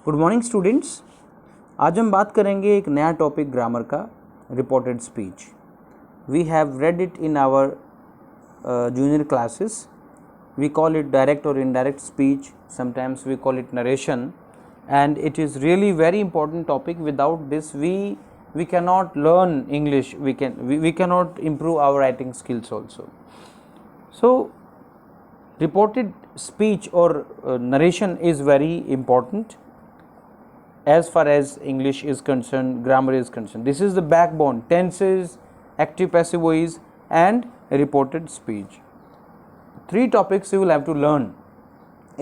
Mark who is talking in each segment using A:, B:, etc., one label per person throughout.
A: Good morning students. आज हम बात करेंगे एक नया टॉपिक ग्रामर का, reported speech. We have read it in our junior classes. We call it direct और indirect speech, sometimes we call it narration, and it is really very important topic. Without this we cannot learn English, we cannot improve our writing skills also. So reported speech or narration is very important as far as English is concerned, grammar is concerned. This is the backbone: tenses, active passive voice and reported speech. Three topics you will have to learn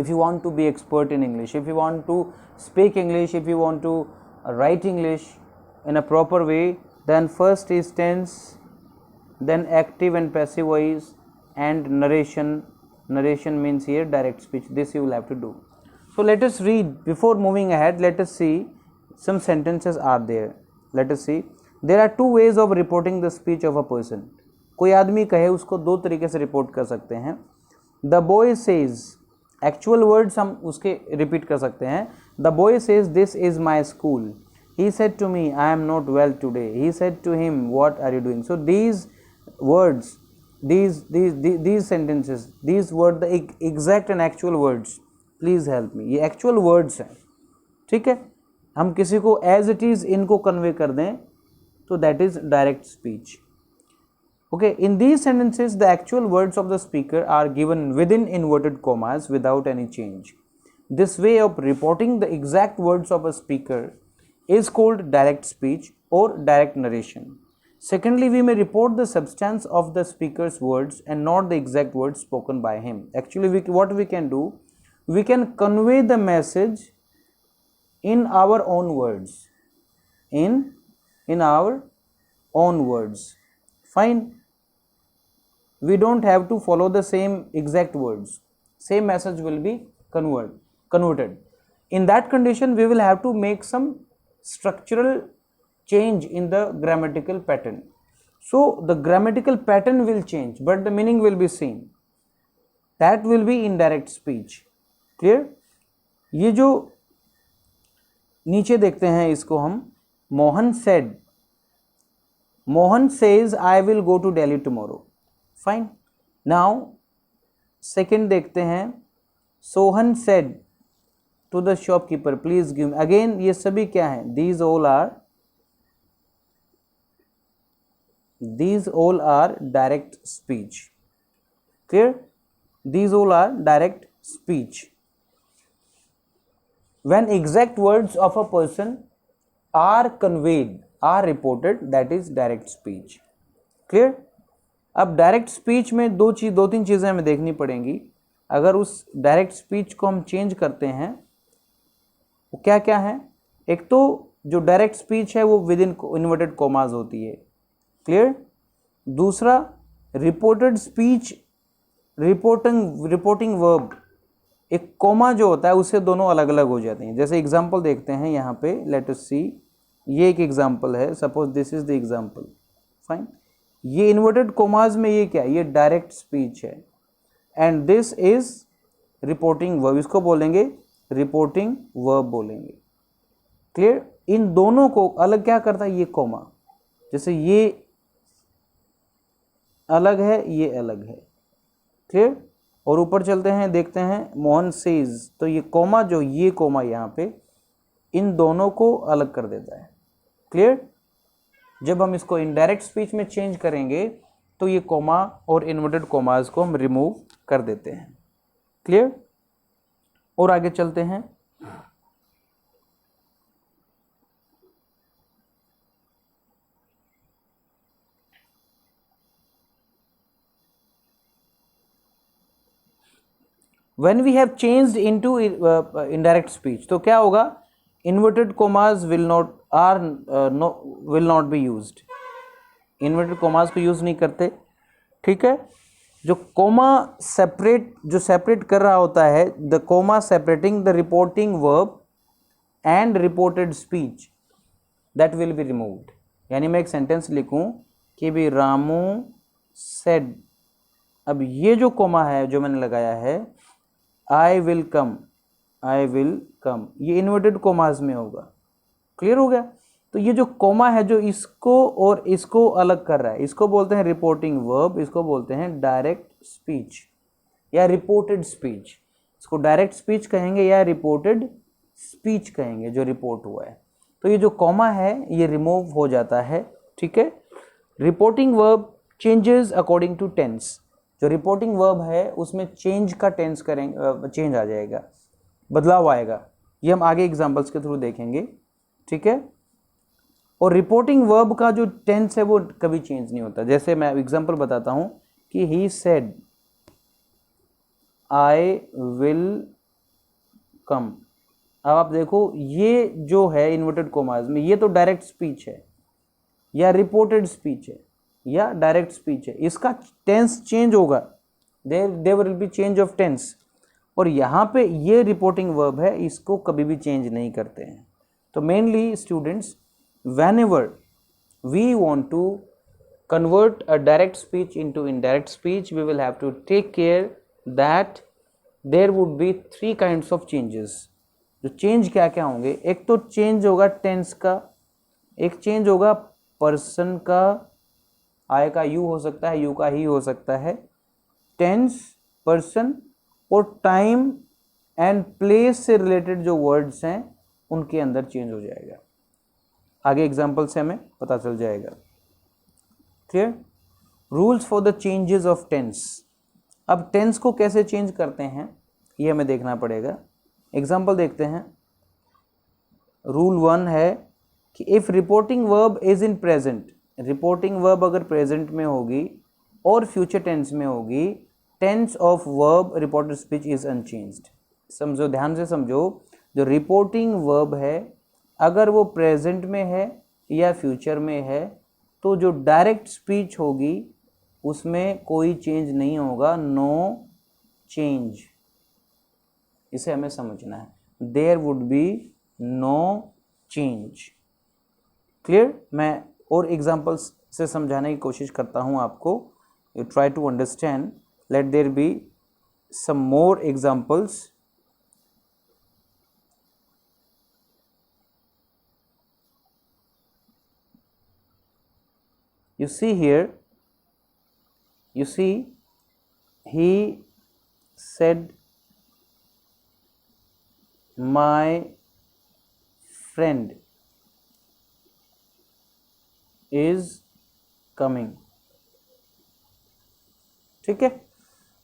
A: if you want to be expert in English, if you want to speak English, if you want to write English in a proper way. Then first is tense, then active and passive voice, and narration. Narration means here direct speech. This you will have to do. So let us read. Before moving ahead, let us see some sentences are there. Let us see. There are two ways of reporting the speech of a person. कोई आदमी कहे उसको दो तरीके से report कर सकते हैं. The boy says, actual words हम उसके रिपीट कर सकते हैं. The boy says this is my school. He said to me I am not well today. He said to him what are you doing. So these words, these sentences, these were the exact and actual words. Please help me. ये actual words हैं, ठीक है. हम किसी को as it is इनको convey कर दें तो that is direct speech. Okay, in these sentences, the actual words of the speaker are given within inverted commas without any change. This way of reporting the exact words of a speaker is called direct speech or direct narration. Secondly, we may report the substance of the speaker's words and not the exact words spoken by him. Actually, what we can do, we can convey the message in our own words. In our own words. Fine. We don't have to follow the same exact words. Same message will be converted. In that condition, we will have to make some structural change in the grammatical pattern. So the grammatical pattern will change, but the meaning will be same. That will be indirect speech. Clear? ये जो नीचे देखते हैं इसको हम, Mohan said, Mohan says I will go to Delhi tomorrow. Fine. Now second देखते हैं, Sohan said to the shopkeeper please give me. Again ये सभी क्या हैं? These all are direct speech. Clear? These all are direct speech. When exact words of a person are conveyed, are reported, that is direct speech. Clear? अब direct speech में दो तीन चीज़ें हमें देखनी पड़ेंगी. अगर उस डायरेक्ट स्पीच को हम चेंज करते हैं, वो क्या क्या है? एक तो जो डायरेक्ट स्पीच है वो विद इन इन्वर्टेड कॉमास होती है. क्लियर? दूसरा, रिपोर्टेड स्पीच, रिपोर्टिंग वर्ब, एक कॉमा जो होता है उससे दोनों अलग अलग हो जाते हैं. जैसे एग्जाम्पल देखते हैं यहाँ पे. लेट अस सी. ये एक एग्जाम्पल है. Suppose this is the example. Fine. ये इन्वर्टेड कोमास में ये क्या है? ये डायरेक्ट स्पीच है. And this is reporting verb. इसको बोलेंगे रिपोर्टिंग वर्ब बोलेंगे. क्लियर? इन दोनों को अलग क्या करता है? ये कोमा. जैसे ये अलग है, ये अलग है. क्लियर? और ऊपर चलते हैं, देखते हैं मोहन सेज. तो ये कोमा, जो ये कोमा यहाँ पे, इन दोनों को अलग कर देता है. क्लियर? जब हम इसको इनडायरेक्ट स्पीच में चेंज करेंगे तो ये कोमा और इन्वर्टेड कोमास को हम रिमूव कर देते हैं. क्लियर? और आगे चलते हैं. When we have changed into indirect speech, तो क्या होगा? Inverted commas will not be used. Inverted commas को यूज नहीं करते. ठीक है? जो कोमा सेपरेट कर रहा होता है, the comma separating the reporting verb and reported speech, that will be removed. यानी मैं एक सेंटेंस लिखूं कि भी रामू सेड. अब ये जो कोमा है जो मैंने लगाया है, I will come, I will come, ये इन्वर्टेड कोमास में होगा। क्लियर हो गया? तो ये जो कोमा है जो इसको और इसको अलग कर रहा है, इसको बोलते हैं रिपोर्टिंग वर्ब, इसको बोलते हैं डायरेक्ट स्पीच या रिपोर्टेड स्पीच। इसको डायरेक्ट स्पीच कहेंगे या रिपोर्टेड स्पीच कहेंगे, जो रिपोर्ट हुआ है। तो ये जो कॉमा है ये रिमूव हो जाता है, ठीक है। Reporting verb changes according to tense, जो रिपोर्टिंग वर्ब है उसमें चेंज का टेंस करेंगे, चेंज आ जाएगा, बदलाव आएगा। ये हम आगे एग्जांपल्स के थ्रू देखेंगे, ठीक है। और रिपोर्टिंग वर्ब का जो टेंस है वो कभी चेंज नहीं होता। जैसे मैं एग्जांपल बताता हूं कि ही सेड आई विल कम। अब आप देखो ये जो है इन्वर्टेड कोमास में, ये तो डायरेक्ट स्पीच है या रिपोर्टेड स्पीच है या डायरेक्ट स्पीच है, इसका टेंस चेंज होगा, there will be change of tense. और यहाँ पे ये रिपोर्टिंग वर्ब है, इसको कभी भी चेंज नहीं करते हैं। तो mainly students, whenever we want to convert a direct speech into indirect speech, we will have to take care that there would be three kinds of changes। जो चेंज क्या क्या होंगे, एक तो चेंज होगा टेंस का, एक चेंज होगा पर्सन का, आई का यू हो सकता है, यू का ही हो सकता है, टेंस, पर्सन और टाइम एंड प्लेस से रिलेटेड जो वर्ड्स हैं उनके अंदर चेंज हो जाएगा। आगे एग्जाम्पल से हमें पता चल जाएगा। Clear? Rules for the changes of tense. अब टेंस को कैसे चेंज करते हैं ये हमें देखना पड़ेगा। एग्जाम्पल देखते हैं। रूल 1 है कि if reporting verb is in present, reporting verb अगर प्रेजेंट में होगी और फ्यूचर टेंस में होगी, tense of verb reported speech is unchanged. समझो, ध्यान से समझो, जो रिपोर्टिंग वर्ब है अगर वो प्रेजेंट में है या फ्यूचर में है तो जो डायरेक्ट स्पीच होगी उसमें कोई चेंज नहीं होगा, नो चेंज। इसे हमें समझना है, there would be no change. Clear? मैं और एग्जांपल्स से समझाने की कोशिश करता हूं आपको। You try to understand, let there be some more examples. You see here, you see, he said my friend is coming। ठीक है?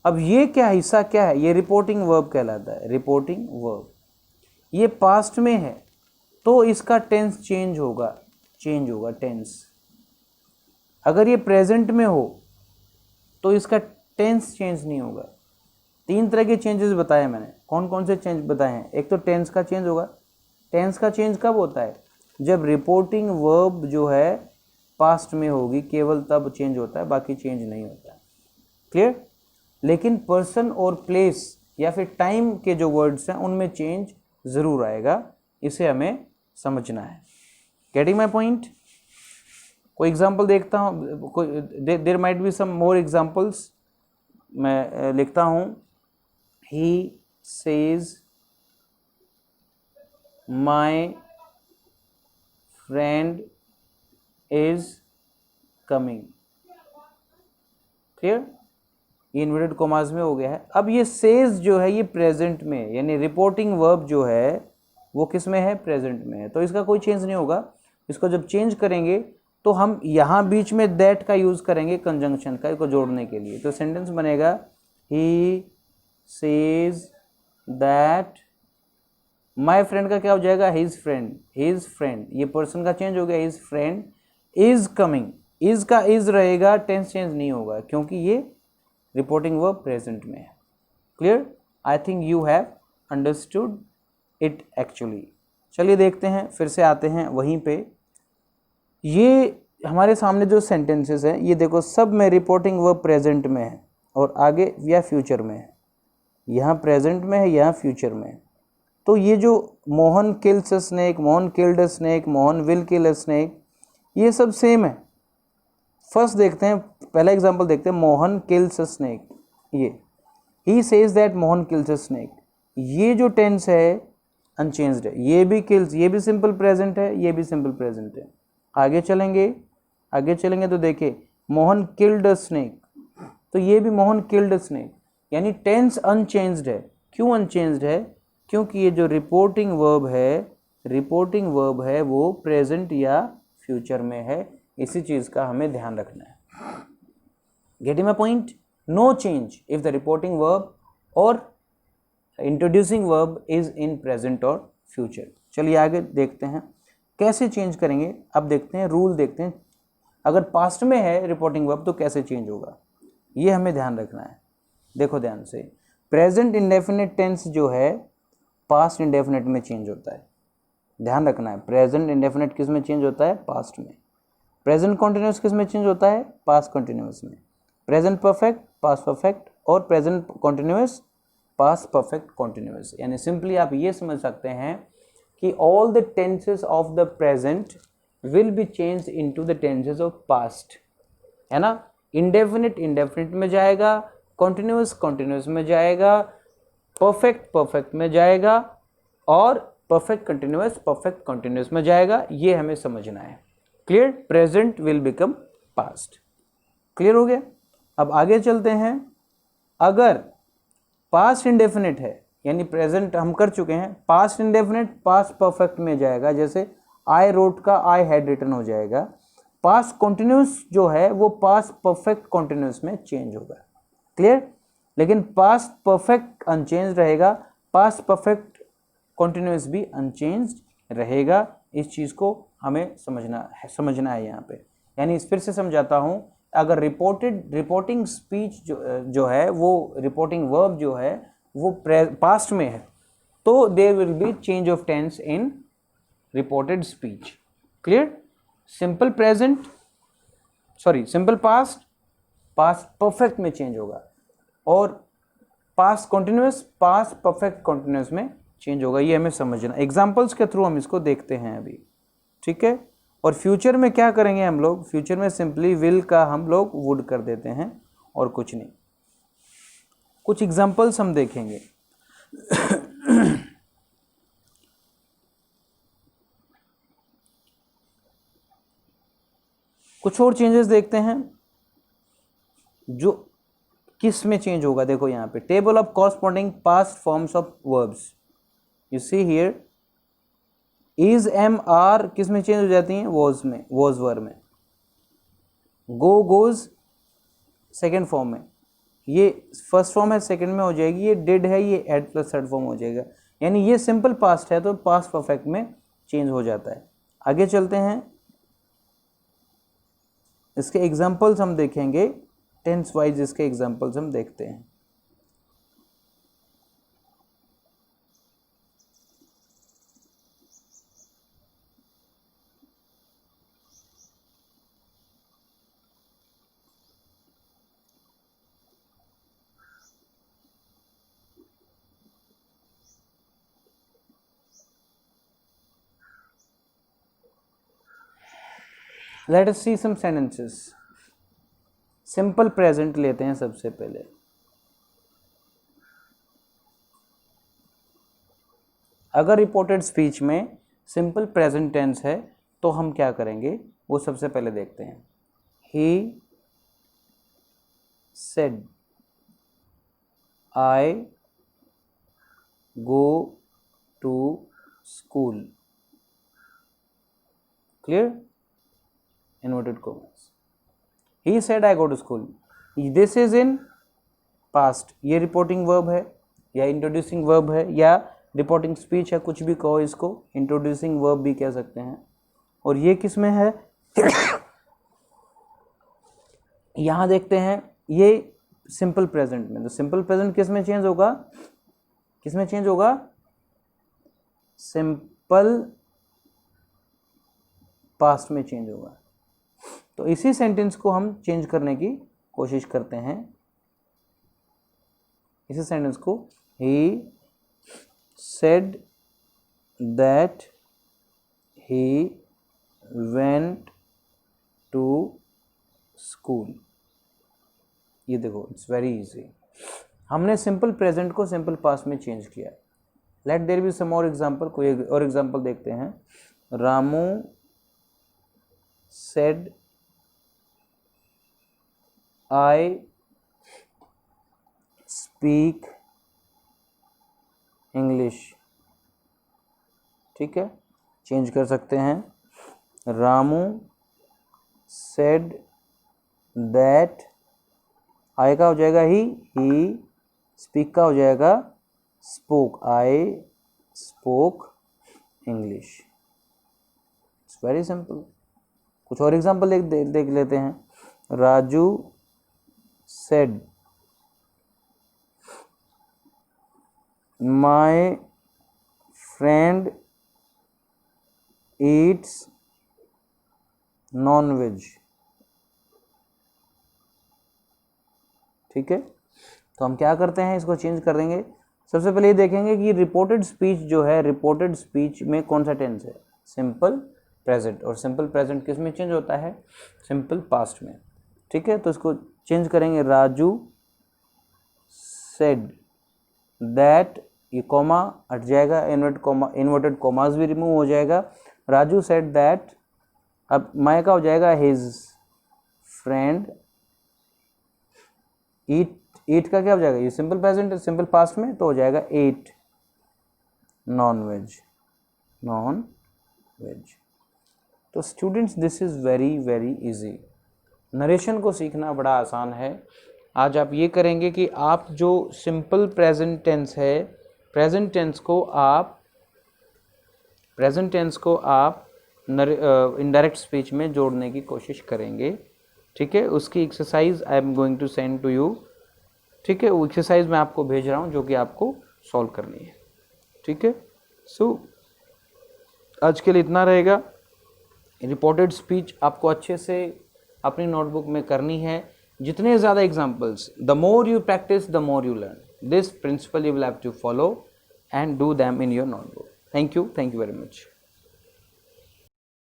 A: अब ये क्या हिस्सा क्या है, ये रिपोर्टिंग वर्ब कहलाता है। रिपोर्टिंग वर्ब ये पास्ट में है तो इसका टेंस चेंज होगा, टेंस। अगर ये प्रेजेंट में हो तो इसका टेंस चेंज नहीं होगा। 3 तरह के चेंजेस बताए मैंने। कौन कौन से चेंज बताए हैं? एक तो टेंस का चेंज होगा। टेंस का चेंज कब होता है? जब रिपोर्टिंग वर्ब जो है पास्ट में होगी, केवल तब चेंज होता है, बाकी चेंज नहीं होता है। क्लियर? लेकिन पर्सन और प्लेस या फिर टाइम के जो वर्ड्स हैं उनमें चेंज ज़रूर आएगा, इसे हमें समझना है। Getting my point? कोई एग्जाम्पल देखता हूँ, there might be some more examples. मैं लिखता हूँ, he says my friend is coming. Clear? ये इन्वर्टेड कॉमास में हो गया है। अब ये सेज जो है ये प्रेजेंट में है, यानी रिपोर्टिंग वर्ब जो है वो किस में है? प्रेजेंट में है, तो इसका कोई चेंज नहीं होगा। इसको जब चेंज करेंगे तो हम यहाँ बीच में दैट का यूज़ करेंगे कंजंक्शन का, इसको जोड़ने के लिए। तो सेंटेंस बनेगा, ही सेज दैट, माई फ्रेंड का क्या हो जाएगा? His friend, his friend. ये पर्सन का चेंज हो गया, his friend is coming. Is का इज रहेगा, टेंस चेंज नहीं होगा क्योंकि ये रिपोर्टिंग वर्ब प्रेजेंट में है। Clear? I think you have understood it actually. चलिए देखते हैं, फिर से आते हैं वहीं पे। ये हमारे सामने जो सेंटेंसेस हैं ये देखो, सब में रिपोर्टिंग वर्ब प्रेजेंट में है और आगे या फ्यूचर में है। यहाँ प्रेजेंट में है, यहाँ फ्यूचर में है। तो ये जो Mohan kills a snake, Mohan killed a snake, Mohan will kill a snake, ये सब सेम है। फर्स्ट देखते हैं, पहला एग्जांपल देखते हैं, मोहन किल्स अ स्नेक। ये he says that Mohan kills a snake, ये जो टेंस है अनचेंज्ड है, ये भी किल्स, ये भी सिंपल प्रेजेंट है, ये भी सिंपल प्रेजेंट है। आगे चलेंगे तो देखिए मोहन किल्ड अ स्नेक, तो ये भी मोहन किल्ड अ स्नेक, यानी टेंस अनचेंज्ड है। क्यों अनचेंज्ड है? क्योंकि ये जो रिपोर्टिंग वर्ब है वो प्रेजेंट या फ्यूचर में है। इसी चीज का हमें ध्यान रखना है। Getting my point? No change if the reporting verb और introducing verb is in present और फ्यूचर। चलिए आगे देखते हैं कैसे चेंज करेंगे। अब देखते हैं रूल, देखते हैं अगर पास्ट में है रिपोर्टिंग वर्ब तो कैसे चेंज होगा, ये हमें ध्यान रखना है। देखो ध्यान से, प्रेजेंट इंडेफिनिट टेंस जो है पास्ट इंडेफिनिट में चेंज होता है। ध्यान रखना है, प्रेजेंट इंडेफिनिट किस में चेंज होता है? पास्ट में। प्रेजेंट कॉन्टिन्यूस किस में चेंज होता है? पास्ट कॉन्टिन्यूस में। प्रेजेंट परफेक्ट, पास्ट परफेक्ट और present continuous, past perfect continuous. यानी सिंपली आप ये समझ सकते हैं कि all the tenses of the present will be change into the tenses of past, है ना। इंडेफिनिट इंडेफिनिट में जाएगा, कॉन्टिन्यूस कॉन्टिन्यूस में जाएगा, परफेक्ट परफेक्ट में जाएगा और परफेक्ट कंटिन्यूस में जाएगा। ये हमें समझना है। Clear? Present will become past. Clear हो गया? अब आगे चलते हैं। अगर पास्ट इंडेफिनिट है, यानी प्रेजेंट हम कर चुके हैं, पास्ट इंडेफिनिट पास्ट परफेक्ट में जाएगा, जैसे आई रोट का आई हैड रिटन हो जाएगा। पास्ट कॉन्टिन्यूस जो है वो पास्ट परफेक्ट कॉन्टिन्यूस में चेंज होगा। क्लियर? लेकिन पास्ट परफेक्ट अनचेंज रहेगा, पास्ट परफेक्ट कॉन्टिन्यूस भी अनचेंज रहेगा। इस चीज को हमें समझना है यहाँ पे। यानी फिर से समझाता हूं, अगर रिपोर्टिंग स्पीच जो है वो रिपोर्टिंग वर्ब जो है वो पास्ट में है तो there will be change of tense in reported speech. Clear? Simple present simple past perfect में चेंज होगा और past continuous past perfect continuous में चेंज होगा। ये हमें समझना, एग्जांपल्स के थ्रू हम इसको देखते हैं अभी। ठीक है? और फ्यूचर में क्या करेंगे हम लोग? फ्यूचर में सिंपली विल का हम लोग वुड कर देते हैं और कुछ नहीं। कुछ एग्जांपल्स हम देखेंगे। कुछ और चेंजेस देखते हैं जो किस में चेंज होगा। देखो यहाँ पे table of corresponding past forms of verbs, you see here is am are किस में चेंज हो जाती हैं? वॉज में, वॉज वर्ब में। गो गोज सेकेंड फॉर्म में, ये फर्स्ट फॉर्म है सेकेंड में हो जाएगी। ये डिड है, ये एड प्लस थर्ड फॉर्म हो जाएगा। यानी ये सिंपल पास्ट है तो पास्ट परफेक्ट में चेंज हो जाता है। आगे चलते हैं, इसके एग्जाम्पल्स हम देखेंगे, टेंस वाइज इसके एग्जाम्पल्स हम देखते हैं। लेट अस सी सम सेंटेंसेस। सिंपल प्रेजेंट लेते हैं सबसे पहले। अगर रिपोर्टेड स्पीच में सिंपल प्रेजेंट टेंस है तो हम क्या करेंगे वो सबसे पहले देखते हैं। He said I go to school. Clear? Inverted commas. He said I go to school. This is in past. ये रिपोर्टिंग वर्ब है या इंट्रोड्यूसिंग वर्ब है या रिपोर्टिंग स्पीच है, कुछ भी कहो इसको, इंट्रोड्यूसिंग वर्ब भी कह सकते हैं। और ये किस में है? यहां देखते हैं, ये सिंपल प्रेजेंट में। तो सिंपल प्रेजेंट किस में चेंज होगा? किस में चेंज होगा? सिंपल पास्ट में चेंज होगा। तो इसी सेंटेंस को हम चेंज करने की कोशिश करते हैं। इसी सेंटेंस को, he said that he went to school. ये देखो, इट्स वेरी इजी। हमने सिंपल प्रेजेंट को सिंपल पास्ट में चेंज किया। लेट देयर बी सम और एग्जाम्पल, कोई और एग्जाम्पल देखते हैं। Ramu said I speak English. ठीक है, चेंज कर सकते हैं। रामू सेड दैट, आई का हो जाएगा ही स्पीक का हो जाएगा spoke, I spoke English. It's very simple. कुछ और एग्जाम्पल देख लेते हैं। Raju said my friend eats non veg. ठीक है, तो हम क्या करते हैं, इसको चेंज कर देंगे। सबसे पहले ये देखेंगे कि रिपोर्टेड स्पीच जो है, रिपोर्टेड स्पीच में कौन सा टेंस है, सिंपल प्रेजेंट, और सिंपल प्रेजेंट किस में चेंज होता है, सिंपल पास्ट में। ठीक है, तो इसको चेंज करेंगे। राजू सेड दैट, ये कॉमा हट जाएगा, इन्वर्टेड कॉमास भी रिमूव हो जाएगा। राजू सेड दैट, अब माय का हो जाएगा हिज फ्रेंड ईट का क्या हो जाएगा, ये सिंपल प्रेजेंट, सिंपल पास्ट में, तो हो जाएगा ईट नॉन वेज। तो students, this is very very easy. Narration को सीखना बड़ा आसान है। आज आप ये करेंगे कि आप जो सिंपल प्रेजेंट टेंस है, प्रेजेंट टेंस को आप इनडायरेक्ट स्पीच में जोड़ने की कोशिश करेंगे। ठीक है, उसकी exercise I am going to send to you. ठीक है, वो एक्सरसाइज मैं आपको भेज रहा हूँ जो कि आपको सॉल्व करनी है। ठीक है, सो आज के लिए इतना रहेगा। रिपोर्टेड स्पीच आपको अच्छे से अपनी नोटबुक में करनी है। जितने ज़्यादा examples, the more you practise the more you learn. This principle you will have to follow and do them in your notebook. Thank you very much.